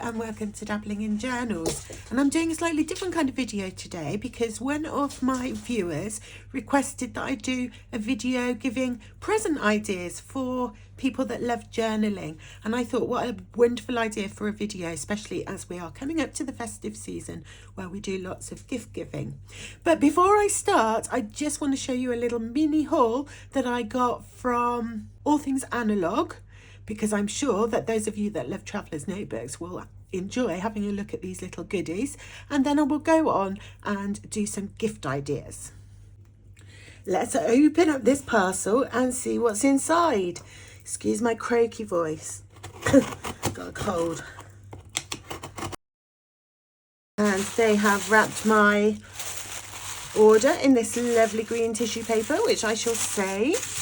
and welcome to Dabbling in Journals. And I'm doing a slightly different kind of video today because one of my viewers requested that I do a video giving present ideas for people that love journaling. And I thought, what a wonderful idea for a video, especially as we are coming up to the festive season where we do lots of gift giving. But before I start, I just want to show you a little mini haul that I got from All Things Analog, because I'm sure that those of you that love Traveller's Notebooks will enjoy having a look at these little goodies, and then I will go on and do some gift ideas. Let's open up this parcel and see what's inside. Excuse my croaky voice. Got a cold. And they have wrapped my order in this lovely green tissue paper, which I shall save.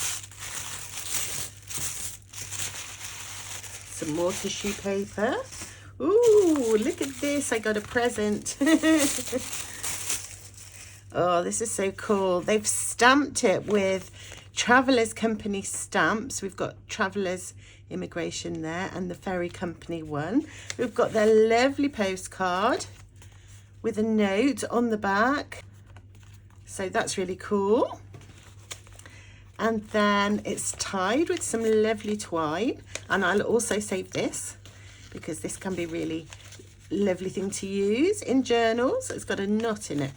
Some more tissue paper. Ooh, look at this. I got a present. Oh, this is so cool. They've stamped it with Travellers Company stamps. We've got Travellers Immigration there and the Ferry Company one. We've got their lovely postcard with a note on the back. So that's really cool. And then it's tied with some lovely twine, and I'll also save this because this can be really lovely thing to use in journals. It's got a knot in it,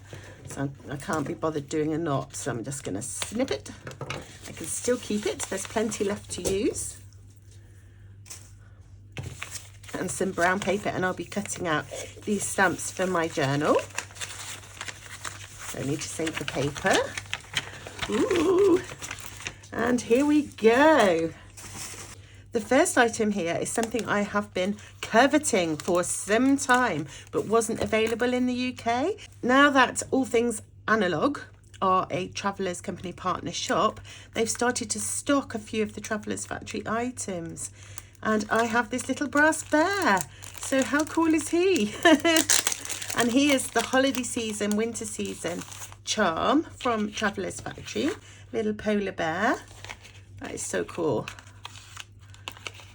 so I can't be bothered doing a knot, so I'm just going to snip it. I can still keep it, there's plenty left to use. And some brown paper, and I'll be cutting out these stamps for my journal. So I need to save the paper. Ooh. And here we go. The first item here is something I have been coveting for some time, but wasn't available in the UK. Now that All Things Analog are a Travellers Company partner shop, they've started to stock a few of the Travellers Factory items. And I have this little brass bear. So how cool is he? And he is the holiday season, winter season charm from Travellers Factory. Little polar bear. That is so cool.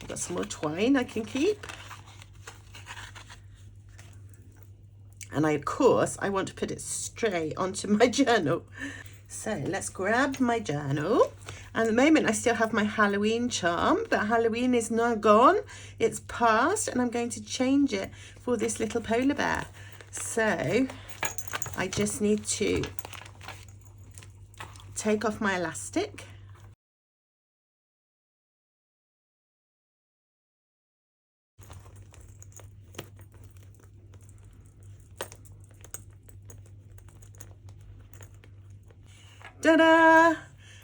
I've got some more twine I can keep. And of course, I want to put it straight onto my journal. So let's grab my journal. And at the moment, I still have my Halloween charm, but Halloween is now gone. It's past, and I'm going to change it for this little polar bear. So I just need to take off my elastic. Ta-da!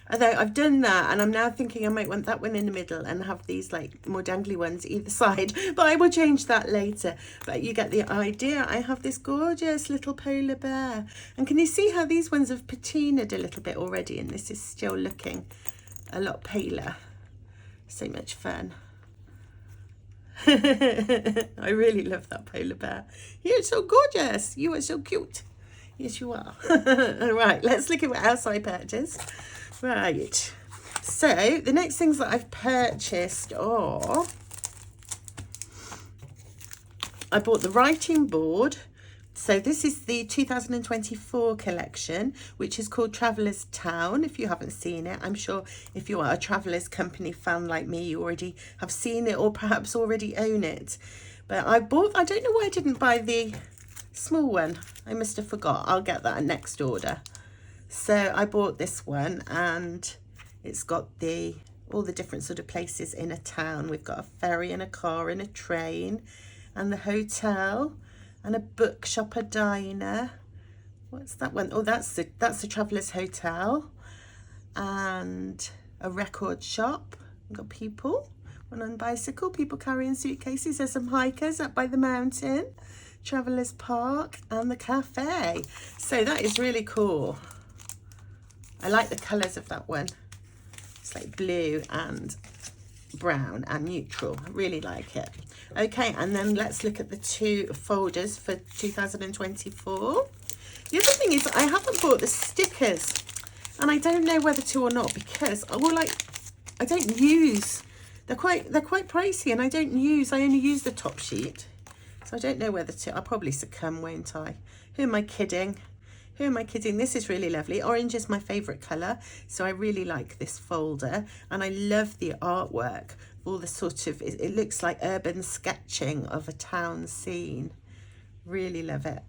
Although I've done that, and I'm now thinking I might want that one in the middle and have these like more dangly ones either side, but I will change that later. But you get the idea. I have this gorgeous little polar bear, and can you see how these ones have patinaed a little bit already, and this is still looking a lot paler. So much fun. I really love that polar bear. You're so gorgeous. You are so cute. Yes, you are. All right, let's look at what else I purchased. Right, so the next things that I've purchased are, I bought the writing board. So this is the 2024 collection, which is called Travellers Town. If you haven't seen it, I'm sure if you are a Travellers Company fan like me, you already have seen it or perhaps already own it. But I don't know why I didn't buy the small one. I must have forgot. I'll get that next order. So I bought this one, and it's got all the different sort of places in a town. We've got a ferry and a car and a train and the hotel and a bookshop, a diner. What's that one? Oh, that's the Travellers Hotel, and a record shop. We've got people, one on bicycle, people carrying suitcases. There's some hikers up by the mountain, Travellers Park, and the cafe. So that is really cool. I like the colours of that one. It's like blue and brown and neutral. I really like it. Okay, and then let's look at the two folders for 2024. The other thing is I haven't bought the stickers, and I don't know whether to or not because I don't use. They're quite pricey, and I only use the top sheet. So I don't know whether to, I'll probably succumb, won't I? Who am I kidding? Who am I kidding? This is really lovely. Orange is my favourite colour, so I really like this folder. And I love the artwork, all the sort of, it looks like urban sketching of a town scene. Really love it.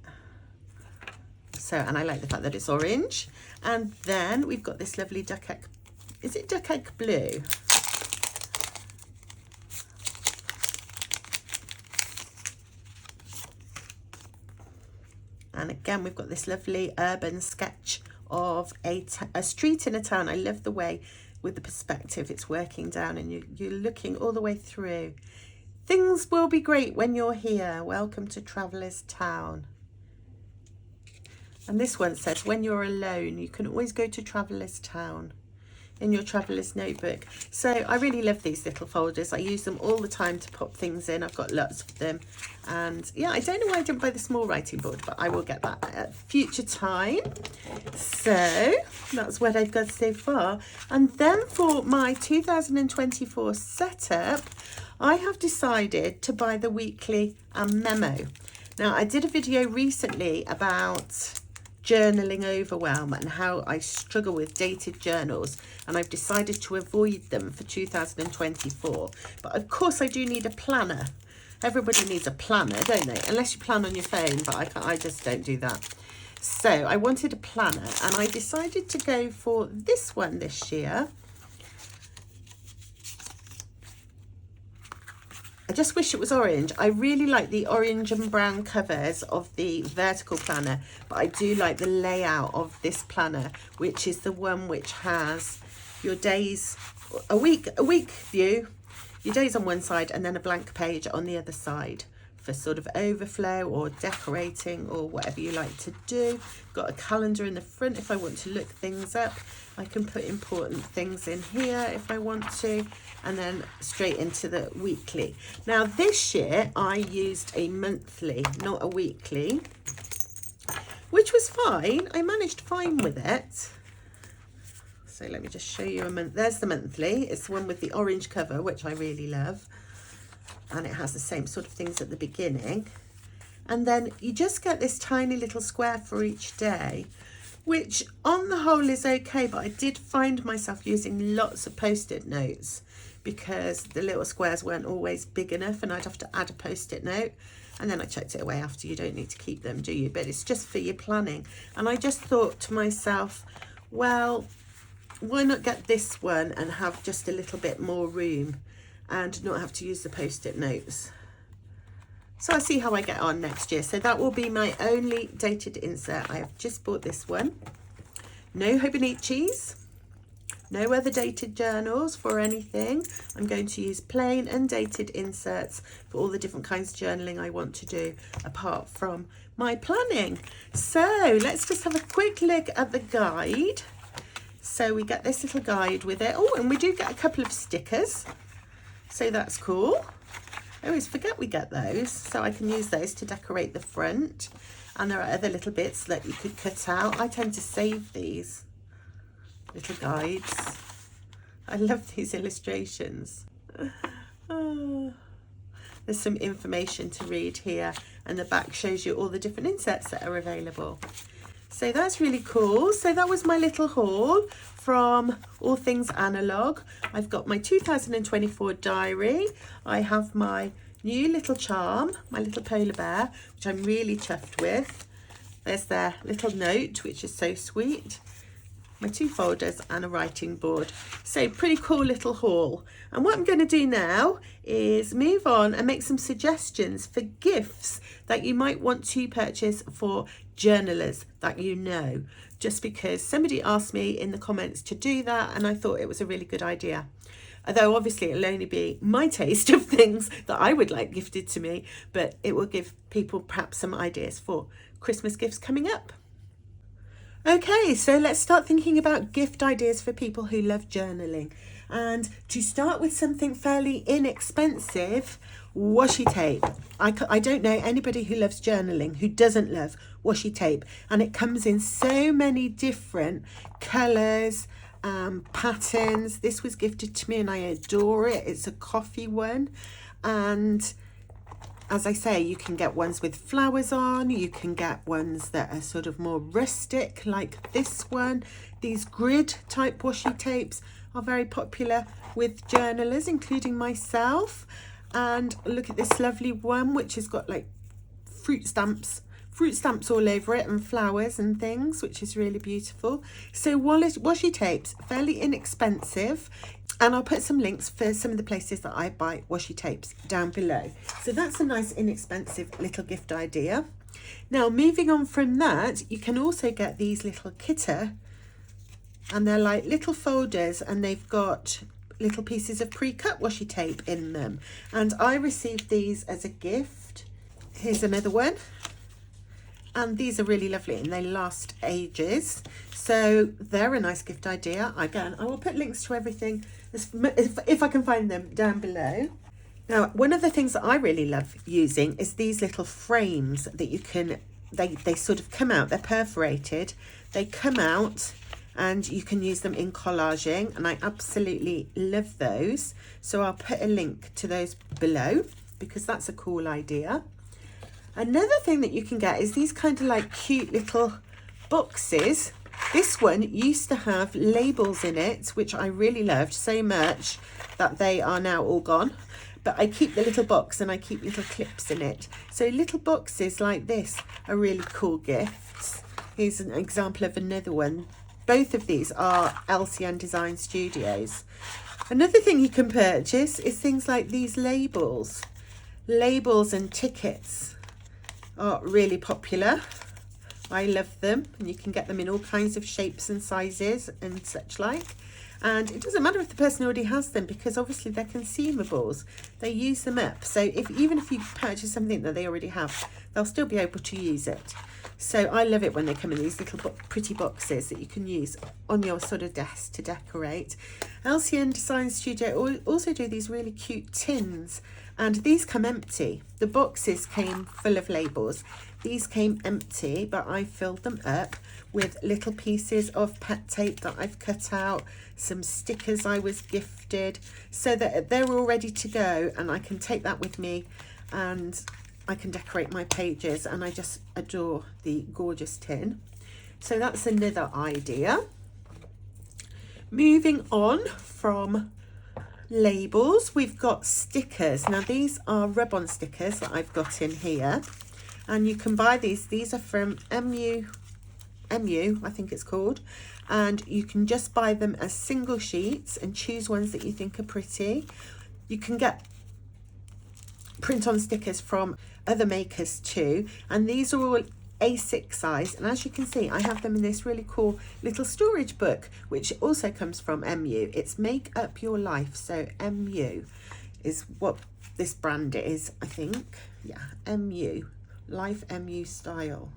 So, and I like the fact that it's orange. And then we've got this lovely duck egg, is it duck egg blue? And again, we've got this lovely urban sketch of a street in a town. I love the way with the perspective it's working down and you're looking all the way through. Things will be great when you're here. Welcome to Traveller's Town. And this one says, when you're alone, you can always go to Traveller's Town in your traveller's notebook. So I really love these little folders. I use them all the time to pop things in. I've got lots of them. And yeah, I don't know why I didn't buy the small writing board, but I will get that at future time. So that's what I've got so far. And then for my 2024 setup, I have decided to buy the weekly and memo. Now, I did a video recently about journaling overwhelm and how I struggle with dated journals, and I've decided to avoid them for 2024. But of course I do need a planner. Everybody needs a planner, don't they? Unless you plan on your phone, but I just don't do that. So I wanted a planner and I decided to go for this one this year. I just wish it was orange. I really like the orange and brown covers of the vertical planner, but I do like the layout of this planner, which is the one which has your days, a week view, your days on one side and then a blank page on the other side for sort of overflow or decorating or whatever you like to do. Got a calendar in the front if I want to look things up. I can put important things in here if I want to, and then straight into the weekly. Now this year I used a monthly, not a weekly, which was fine. I managed fine with it. So let me just show you a month. There's the monthly. It's the one with the orange cover, which I really love. And it has the same sort of things at the beginning. And then you just get this tiny little square for each day, which on the whole is okay, but I did find myself using lots of post-it notes because the little squares weren't always big enough and I'd have to add a post-it note, and then I chucked it away after. You don't need to keep them, do you? But it's just for your planning. And I just thought to myself, well, why not get this one and have just a little bit more room and not have to use the post-it notes? So I'll see how I get on next year. So that will be my only dated insert. I have just bought this one. No Hobonichis, no other dated journals for anything. I'm going to use plain undated inserts for all the different kinds of journaling I want to do apart from my planning. So let's just have a quick look at the guide. So we get this little guide with it. Oh, and we do get a couple of stickers. So that's cool. I always forget we get those, so I can use those to decorate the front. And there are other little bits that you could cut out. I tend to save these little guides. I love these illustrations. Oh. There's some information to read here, and the back shows you all the different inserts that are available. So that's really cool. So that was my little haul from All Things Analog. I've got my 2024 diary. I have my new little charm, my little polar bear, which I'm really chuffed with. There's their little note, which is so sweet. My two folders and a writing board. So pretty cool little haul. And what I'm going to do now is move on and make some suggestions for gifts that you might want to purchase for journalers that you know, just because somebody asked me in the comments to do that and I thought it was a really good idea. Although obviously it'll only be my taste of things that I would like gifted to me, but it will give people perhaps some ideas for Christmas gifts coming up. Okay, so let's start thinking about gift ideas for people who love journaling. And to start with something fairly inexpensive, washi tape. I don't know anybody who loves journaling who doesn't love washi tape. And it comes in so many different colours, patterns. This was gifted to me and I adore it. It's a coffee one. And as I say, you can get ones with flowers on, you can get ones that are sort of more rustic like this one. These grid type washi tapes are very popular with journalers, including myself. And look at this lovely one which has got like fruit stamps all over it and flowers and things, which is really beautiful. So washi tapes, fairly inexpensive, and I'll put some links for some of the places that I buy washi tapes down below. So that's a nice inexpensive little gift idea. Now moving on from that, you can also get these little kitter, and they're like little folders, and they've got little pieces of pre-cut washi tape in them, and I received these as a gift. Here's another one, and these are really lovely and they last ages, so they're a nice gift idea. Again, I will put links to everything if I can find them down below. Now, one of the things that I really love using is these little frames that you can, they sort of come out, they're perforated, they come out, and you can use them in collaging, and I absolutely love those. So I'll put a link to those below because that's a cool idea. Another thing that you can get is these kind of like cute little boxes. This one used to have labels in it, which I really loved so much that they are now all gone. But I keep the little box and I keep little clips in it. So little boxes like this are really cool gifts. Here's an example of another one. Both of these are LCN Design Studios. Another thing you can purchase is things like these labels. Labels and tickets are really popular. I love them, and you can get them in all kinds of shapes and sizes and such like. And it doesn't matter if the person already has them, because obviously they're consumables. They use them up. So even if you purchase something that they already have, they'll still be able to use it. So I love it when they come in these little pretty boxes that you can use on your sort of desk to decorate. LCN Design Studio also do these really cute tins, and these come empty. The boxes came full of labels. These came empty, but I filled them up with little pieces of pet tape that I've cut out, some stickers I was gifted, so that they're all ready to go, and I can take that with me and I can decorate my pages, and I just adore the gorgeous tin. So that's another idea. Moving on from labels, we've got stickers. Now these are rub-on stickers that I've got in here, and you can buy these. These are from MU, I think it's called, and you can just buy them as single sheets and choose ones that you think are pretty. You can get print-on stickers from other makers too, and these are all A6 size, and as you can see I have them in this really cool little storage book, which also comes from MU. It's Make Up Your Life, so MU is what this brand is, I think. Yeah, MU, Life MU Style.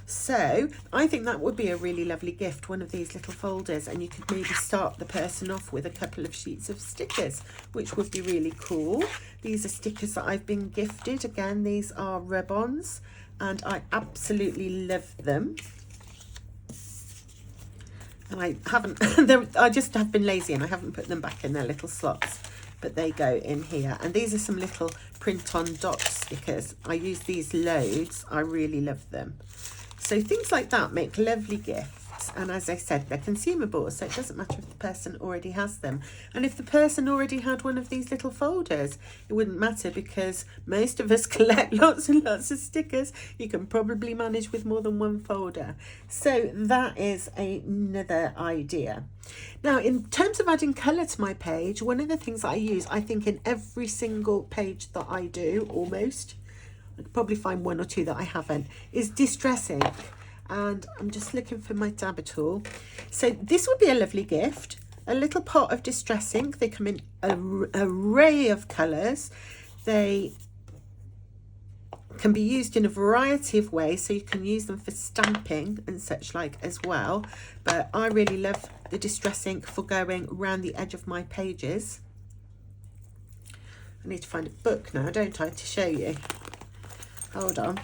So I think that would be a really lovely gift, one of these little folders, and you could maybe start the person off with a couple of sheets of stickers, which would be really cool. These are stickers that I've been gifted. Again, these are rub-ons, and I absolutely love them. And I haven't, I just have been lazy and I haven't put them back in their little slots, but they go in here. And these are some little print-on dot stickers. I use these loads. I really love them. So things like that make lovely gifts, and as I said, they're consumables, so it doesn't matter if the person already has them. And if the person already had one of these little folders, it wouldn't matter, because most of us collect lots and lots of stickers. You can probably manage with more than one folder. So that is another idea. Now, in terms of adding colour to my page, one of the things I use, I think, in every single page that I do, almost, I could probably find one or two that I haven't, is distress ink. And I'm just looking for my dabber tool. So this would be a lovely gift, a little pot of distress ink. They come in an array of colours. They can be used in a variety of ways, so you can use them for stamping and such like as well. But I really love the distress ink for going around the edge of my pages. I need to find a book now, don't I, to show you. Hold on.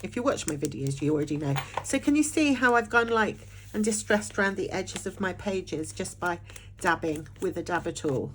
If you watch my videos, you already know. So can you see how I've gone like and distressed around the edges of my pages just by dabbing with a dabber tool?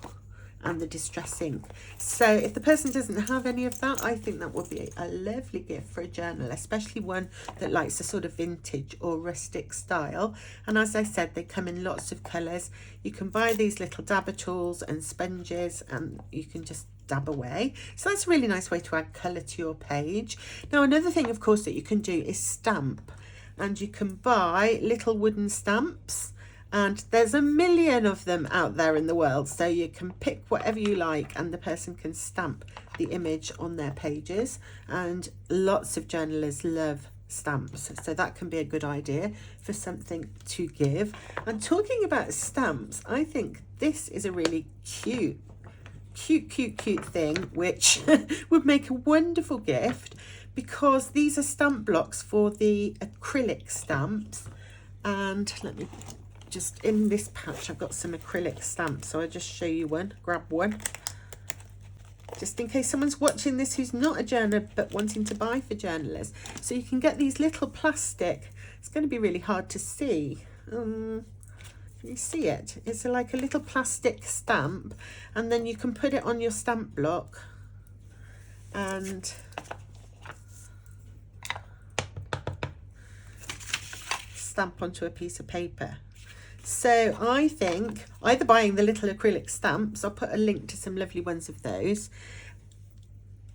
and the distress ink. So if the person doesn't have any of that, I think that would be a lovely gift for a journal, especially one that likes a sort of vintage or rustic style. And as I said, they come in lots of colours. You can buy these little dabber tools and sponges, and you can just dab away. So that's a really nice way to add colour to your page. Now another thing, of course, that you can do is stamp, and you can buy little wooden stamps, and there's a million of them out there in the world, so you can pick whatever you like and the person can stamp the image on their pages. And lots of journalers love stamps, so that can be a good idea for something to give. And talking about stamps, I think this is a really cute thing which would make a wonderful gift, because these are stamp blocks for the acrylic stamps. And let me just, in this patch I've got some acrylic stamps, so I'll just show you one. Grab one just in case someone's watching this who's not a journaler but wanting to buy for journalers. So you can get these little plastic, it's going to be really hard to see, can you see it? It's like a little plastic stamp, and then you can put it on your stamp block and stamp onto a piece of paper. So I think either buying the little acrylic stamps, I'll put a link to some lovely ones of those,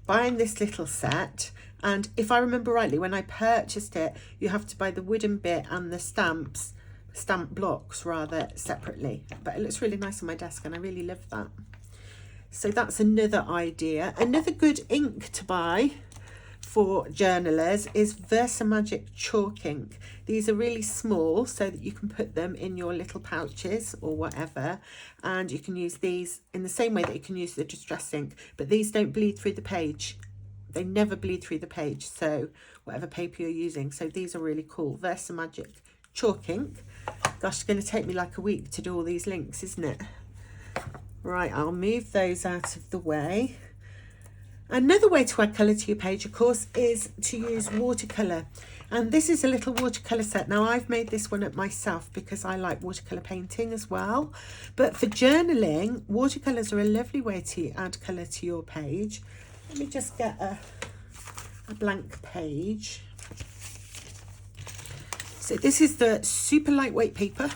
buying this little set, and if I remember rightly, when I purchased it, you have to buy the wooden bit and the stamp blocks rather separately. But it looks really nice on my desk and I really love that. So that's another idea. Another good ink to buy for journalers is Versamagic chalk ink. These are really small so that you can put them in your little pouches or whatever, and you can use these in the same way that you can use the distress ink, but these don't bleed through the page. They never bleed through the page, so whatever paper you're using. So these are really cool. Versamagic chalk ink. Gosh, it's going to take me like a week to do all these links, isn't it? Right, I'll move those out of the way. Another way to add colour to your page, of course, is to use watercolour. And this is a little watercolour set. Now, I've made this one up myself because I like watercolour painting as well. But for journaling, watercolours are a lovely way to add colour to your page. Let me just get a blank page. So this is the super lightweight paper,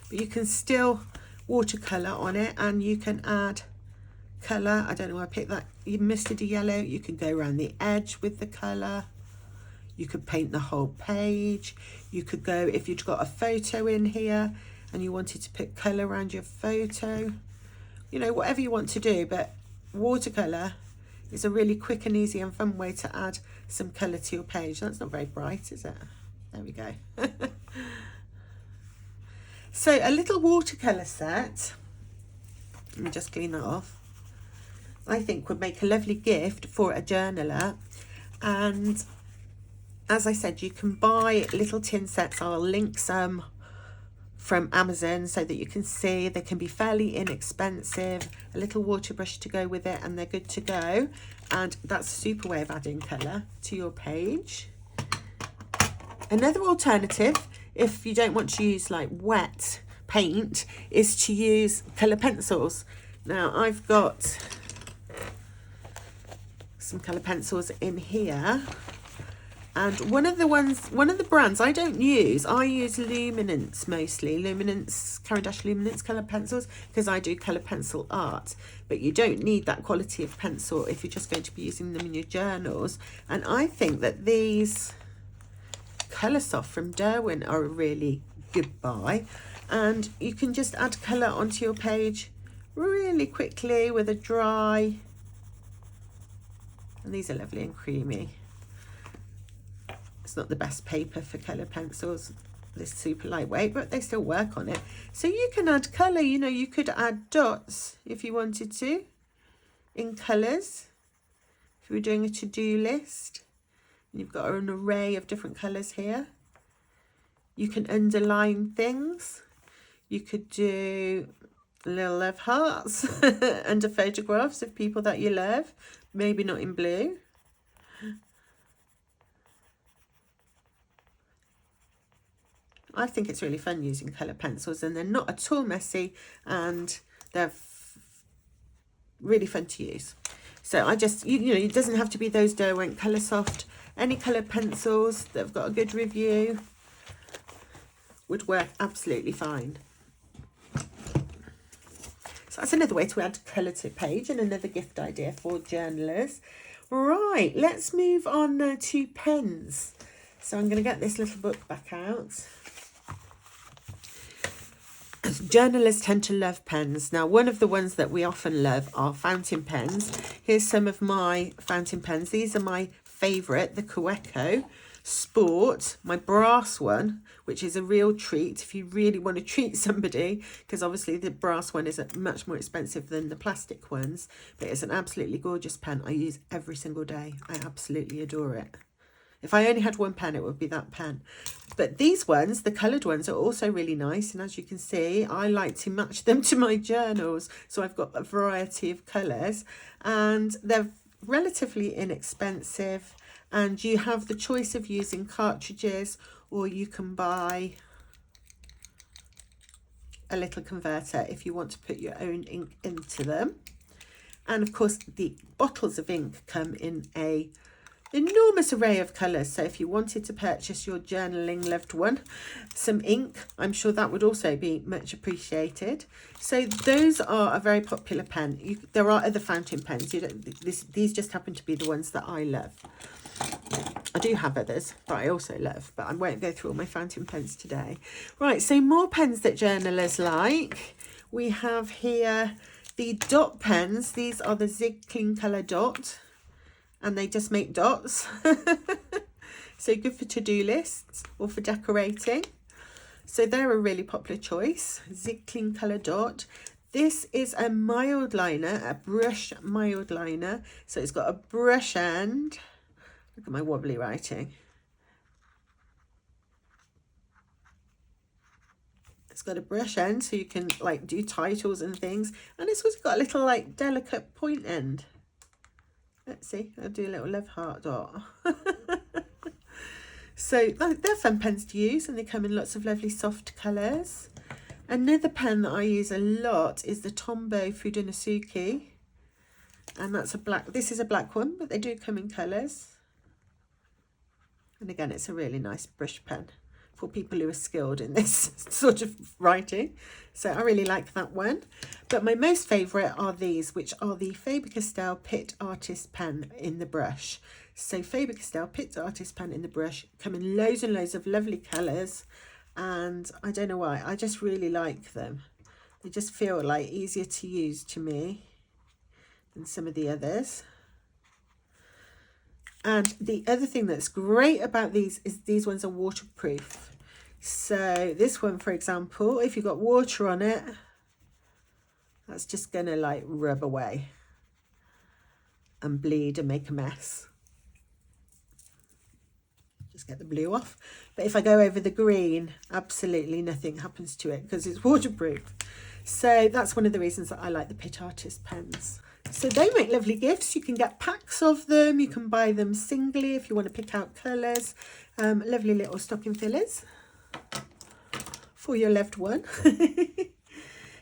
but you can still watercolour on it, and you can add colour. I don't know why I picked that mustardy yellow. You can go around the edge with the colour. You could paint the whole page. You could go, if you've got a photo in here and you wanted to put colour around your photo, you know, whatever you want to do. But watercolour is a really quick and easy and fun way to add some colour to your page. That's not very bright, is it? There we go. So a little watercolour set, let me just clean that off, I think would make a lovely gift for a journaler. And as I said, you can buy little tin sets. I'll link some from Amazon so that you can see. They can be fairly inexpensive, a little water brush to go with it, and they're good to go. And that's a super way of adding colour to your page. Another alternative, if you don't want to use like wet paint, is to use colour pencils. Now I've got some colour pencils in here, and one of the brands I don't use, I use Luminance mostly, Caran d'Ache Luminance colour pencils, because I do colour pencil art. But you don't need that quality of pencil if you're just going to be using them in your journals. And I think that these Colour Soft from Derwent are a really good buy, and you can just add colour onto your page really quickly with a dry, and these are lovely and creamy. It's not the best paper for colour pencils, this super lightweight, but they still work on it. So you can add colour, you know, you could add dots if you wanted to in colours, if you were doing a to-do list. You've got an array of different colours here. You can underline things. You could do little love hearts under photographs of people that you love, maybe not in blue. I think it's really fun using colour pencils, and they're not at all messy, and they're really fun to use. So I just, you know, it doesn't have to be those Derwent Coloursoft. Any coloured pencils that have got a good review would work absolutely fine. So that's another way to add colour to a page and another gift idea for journalers. Right, let's move on now to pens. So I'm going to get this little book back out. Journalists tend to love pens. Now, one of the ones that we often love are fountain pens. Here's some of my fountain pens. These are my favourite, the Kaweco Sport, my brass one, which is a real treat if you really want to treat somebody, because obviously the brass one is much more expensive than the plastic ones, but it's an absolutely gorgeous pen. I use every single day. I absolutely adore it. If I only had one pen, it would be that pen. But these ones, the coloured ones, are also really nice. And as you can see, I like to match them to my journals. So I've got a variety of colours. And they're relatively inexpensive. And you have the choice of using cartridges, or you can buy a little converter if you want to put your own ink into them. And of course, the bottles of ink come in a enormous array of colours. So if you wanted to purchase your journaling loved one some ink, I'm sure that would also be much appreciated. So those are a very popular pen. There are other fountain pens. These just happen to be the ones that I love. I do have others that I also love, but I won't go through all my fountain pens today. Right, so more pens that journalers like. We have here the dot pens. These are the Zig Clean Colour Dot, and they just make dots. So good for to-do lists or for decorating. So they're a really popular choice. Zig Clean Colour Dot. This is a mild liner, a brush mild liner. So it's got a brush end. Look at my wobbly writing. It's got a brush end, so you can like do titles and things. And it's also got a little like delicate point end. Let's see, I'll do a little love heart dot. So they're fun pens to use, and they come in lots of lovely soft colours. Another pen that I use a lot is the Tombow Fudenosuke, and that's a black. This is a black one, but they do come in colours. And again, it's a really nice brush pen for people who are skilled in this sort of writing. So I really like that one. But my most favourite are these, which are the Faber-Castell Pitt Artist Pen in the brush. So Faber-Castell Pitt Artist Pen in the brush come in loads and loads of lovely colours. And I don't know why, I just really like them. They just feel like easier to use to me than some of the others. And the other thing that's great about these is these ones are waterproof. So this one, for example, if you've got water on it, that's just going to like rub away and bleed and make a mess. Just get the blue off. But if I go over the green, absolutely nothing happens to it because it's waterproof. So that's one of the reasons that I like the Pitt Artist pens. So they make lovely gifts. You can get packs of them. You can buy them singly if you want to pick out colours. Lovely little stocking fillers for your loved one.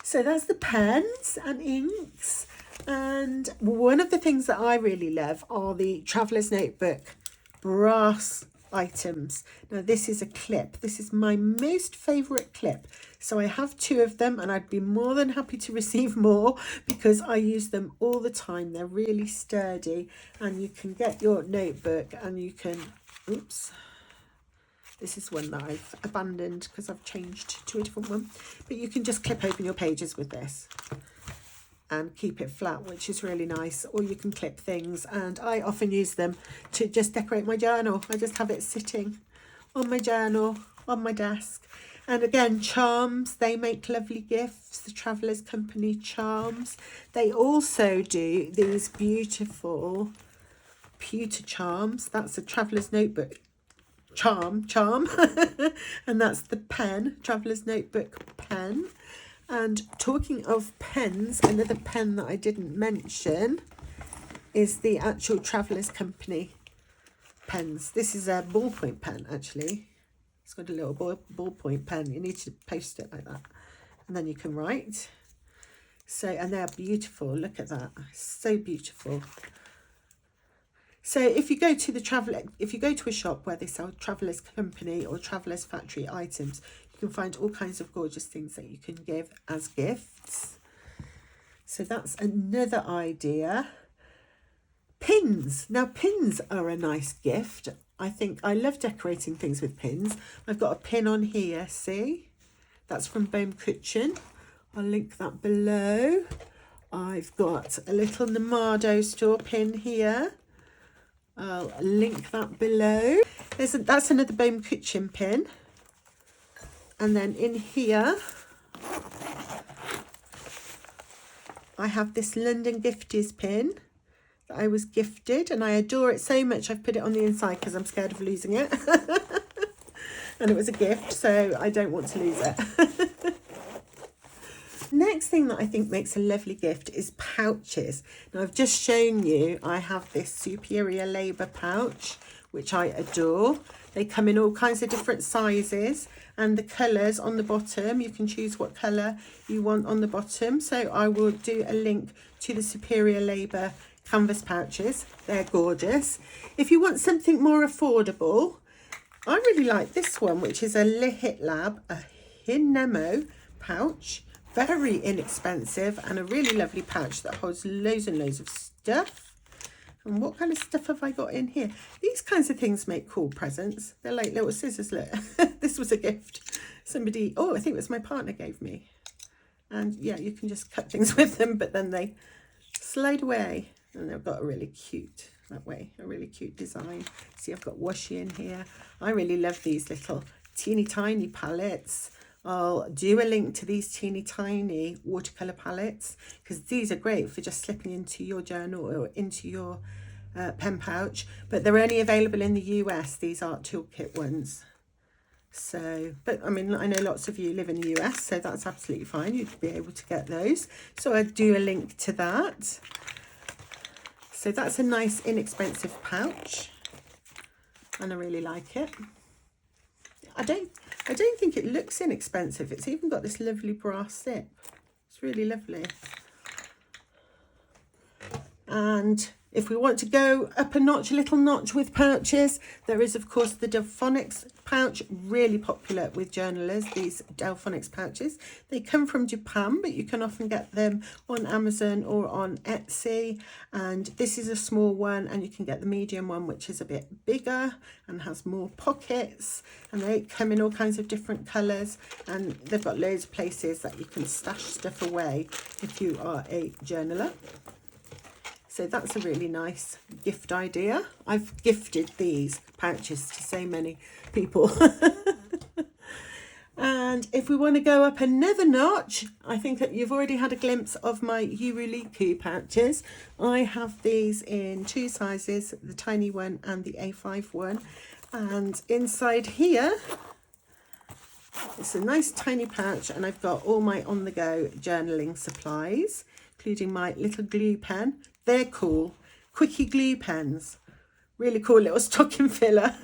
So that's the pens and inks. And one of the things that I really love are the Traveller's Notebook brass items. Now this is a clip. This is my most favourite clip. So I have two of them, and I'd be more than happy to receive more because I use them all the time. They're really sturdy, and you can get your notebook and you can, oops, this is one that I've abandoned because I've changed to a different one, but you can just clip open your pages with this and keep it flat, which is really nice. Or you can clip things, and I often use them to just decorate my journal. I just have it sitting on my journal, on my desk. And again, charms, they make lovely gifts, the Travellers Company charms. They also do these beautiful pewter charms. That's a Traveller's Notebook charm. And that's the pen, Traveller's Notebook pen. And talking of pens, another pen that I didn't mention is the actual Travellers Company pens. This is a ballpoint pen, actually. It's got a little ballpoint pen. You need to post it like that, and then you can write. So, and they're beautiful. Look at that. So beautiful. So if you go to a shop where they sell Traveller's Company or Traveller's Factory items, you can find all kinds of gorgeous things that you can give as gifts. So that's another idea. Pins. Now pins are a nice gift. I love decorating things with pins. I've got a pin on here, see? That's from Bome Kitchen. I'll link that below. I've got a little Namado store pin here. I'll link that below. That's another Bome Kitchen pin. And then in here, I have this London Gifties pin that I was gifted, and I adore it so much I've put it on the inside because I'm scared of losing it. And it was a gift, so I don't want to lose it. Next thing that I think makes a lovely gift is pouches. Now I've just shown you I have this Superior Labour pouch, which I adore. They come in all kinds of different sizes, and the colours on the bottom, you can choose what colour you want on the bottom. So I will do a link to the Superior Labour canvas pouches. They're gorgeous. If you want something more affordable, I really like this one, which is a Lihitlab, a Hinemo pouch. Very inexpensive and a really lovely pouch that holds loads and loads of stuff. And what kind of stuff have I got in here? These kinds of things make cool presents. They're like little scissors, look. This was a gift. Somebody, I think it was my partner gave me. And yeah, you can just cut things with them, but then they slide away. And they've got a really cute, that way, a really cute design. See, I've got washi in here. I really love these little teeny tiny palettes. I'll do a link to these teeny tiny watercolor palettes because these are great for just slipping into your journal or into your pen pouch, but they're only available in the US, these art toolkit ones. So, but I mean, I know lots of you live in the US, so that's absolutely fine. You'd be able to get those. So I'll do a link to that. So that's a nice inexpensive pouch and I really like it. I don't think it looks inexpensive. It's even got this lovely brass zip. It's really lovely. And if we want to go up a notch, a little notch with pouches, there is of course the phonics pouch, really popular with journalers, these phonics pouches. They come from Japan, but you can often get them on Amazon or on Etsy. And this is a small one, and you can get the medium one, which is a bit bigger and has more pockets. And they come in all kinds of different colours, and they've got loads of places that you can stash stuff away if you are a journaler. So that's a really nice gift idea. I've gifted these pouches to so many people. And if we want to go up another notch, I think that you've already had a glimpse of my Yuuu pouches. I have these in two sizes, the tiny one and the A5 one. And inside here, it's a nice tiny pouch, and I've got all my on-the-go journaling supplies, including my little glue pen. They're cool. Quickie glue pens. Really cool little stocking filler.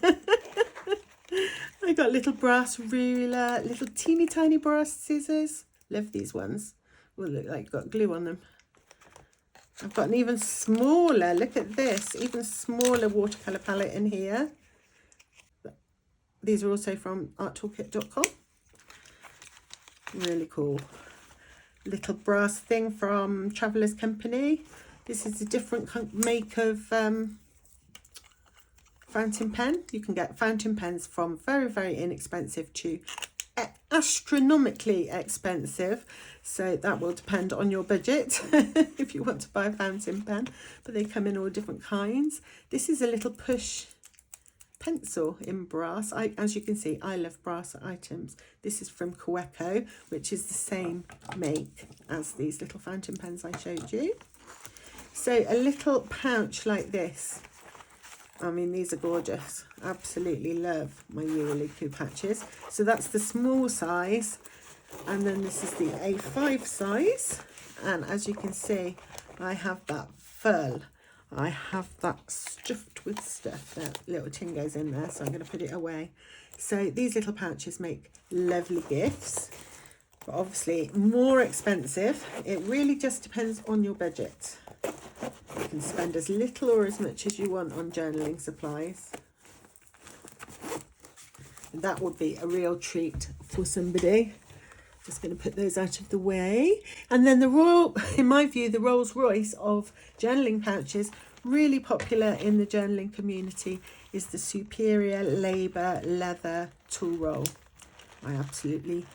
I got little brass ruler, little teeny tiny brass scissors. Love these ones. Will look like got glue on them. I've got an even smaller, look at this, even smaller watercolour palette in here. These are also from arttoolkit.com. Really cool. Little brass thing from Traveller's Company. This is a different make of fountain pen. You can get fountain pens from very, very inexpensive to astronomically expensive. So that will depend on your budget if you want to buy a fountain pen. But they come in all different kinds. This is a little push pencil in brass. As you can see, I love brass items. This is from Kaweco, which is the same make as these little fountain pens I showed you. So a little pouch like this. I mean, these are gorgeous. Absolutely love my Yuuu patches. So that's the small size. And then this is the A5 size. And as you can see, I have that full. I have that stuffed with stuff. That little tin goes in there, so I'm going to put it away. So these little pouches make lovely gifts. but obviously more expensive. It really just depends on your budget. You can spend as little or as much as you want on journaling supplies. And that would be a real treat for somebody. Just going to put those out of the way. And then in my view, the RollsRoyce of journaling pouches, really popular in the journaling community, is the Superior Labour Leather Tool Roll. I absolutely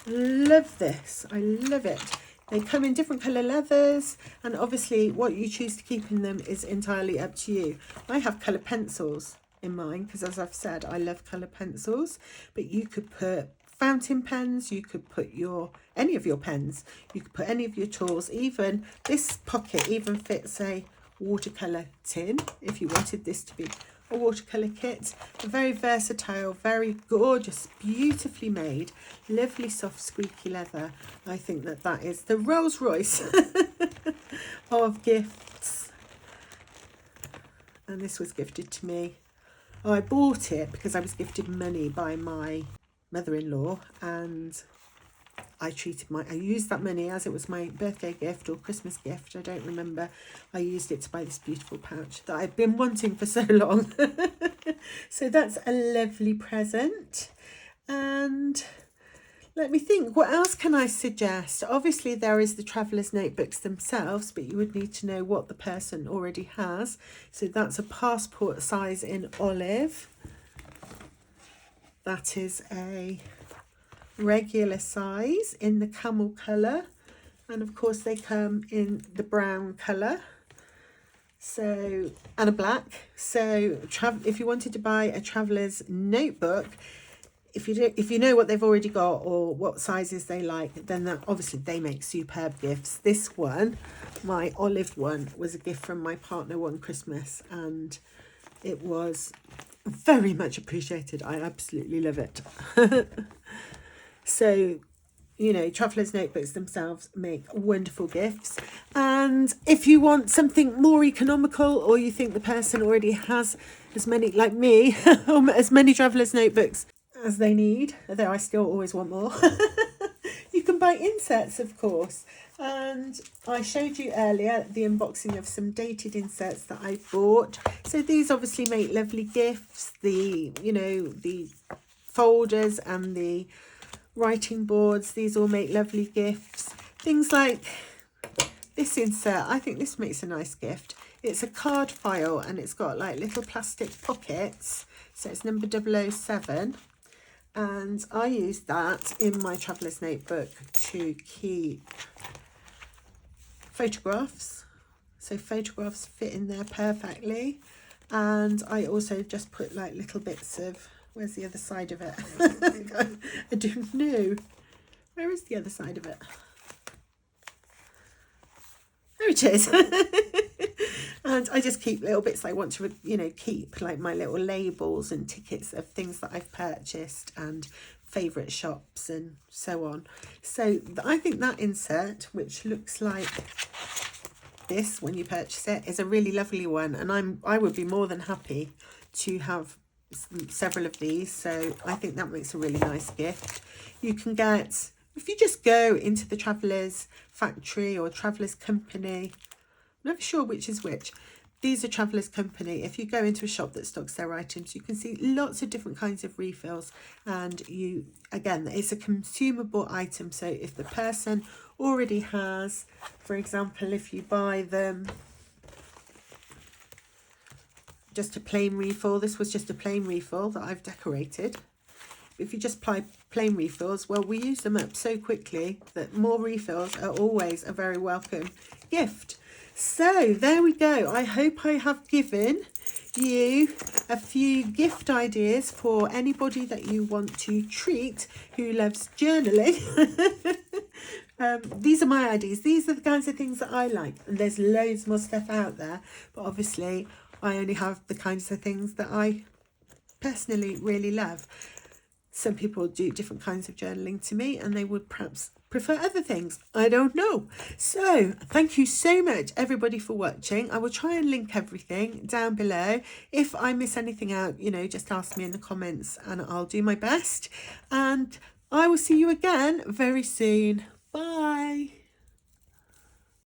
love this. I love it. They come in different colour leathers, and obviously what you choose to keep in them is entirely up to you. I have colour pencils in mine because, as I've said, I love colour pencils, but you could put fountain pens, you could put any of your pens, you could put any of your tools. Even this pocket even fits a watercolour tin if you wanted this to be a watercolour kit. Very versatile, very gorgeous, beautifully made, lovely soft squeaky leather. I think that is the RollsRoyce of gifts. And this was gifted to me. I bought it because I was gifted money by my mother-in-law, and I used that money as it was my birthday gift or Christmas gift, I don't remember. I used it to buy this beautiful pouch that I've been wanting for so long. So that's a lovely present. And let me think, what else can I suggest? Obviously there is the traveller's notebooks themselves, but you would need to know what the person already has. So that's a passport size in olive. That is a regular size in the camel colour, and of course they come in the brown colour, so, and a black. So if you wanted to buy a traveller's notebook, if you know what they've already got or what sizes they like, then obviously they make superb gifts. This one, my olive one, was a gift from my partner one Christmas, and it was very much appreciated. I absolutely love it. So, you know, traveller's notebooks themselves make wonderful gifts. And if you want something more economical, or you think the person already has as many, like me, as many traveller's notebooks as they need, although I still always want more, you can buy inserts, of course. And I showed you earlier the unboxing of some dated inserts that I bought. So these obviously make lovely gifts. The folders and the writing boards, these all make lovely gifts. Things like this insert, I think this makes a nice gift. It's a card file and it's got like little plastic pockets. So it's number 007. And I use that in my traveller's notebook to keep photographs. So photographs fit in there perfectly. And I also just put like little bits of, where's the other side of it? I don't know. Where is the other side of it? There it is. And I just keep little bits I want to, keep, like my little labels and tickets of things that I've purchased and favourite shops and so on. So I think that insert, which looks like this when you purchase it, is a really lovely one. And I would be more than happy to have several of these. So I think that makes a really nice gift. You can get, if you just go into the Travellers Factory or Travellers Company, I'm never sure which is which. These are Travellers Company. If you go into a shop that stocks their items, you can see lots of different kinds of refills. And again, it's a consumable item. So if the person already has, for example, if you buy them just a plain refill, this was just a plain refill that I've decorated. If you just buy plain refills, well, we use them up so quickly that more refills are always a very welcome gift. So there we go. I hope I have given you a few gift ideas for anybody that you want to treat who loves journaling. These are my ideas. These are the kinds of things that I like. And there's loads more stuff out there. But obviously, I only have the kinds of things that I personally really love. Some people do different kinds of journaling to me, and they would perhaps prefer other things. I don't know. So thank you so much, everybody, for watching. I will try and link everything down below. If I miss anything out, just ask me in the comments and I'll do my best. And I will see you again very soon. Bye.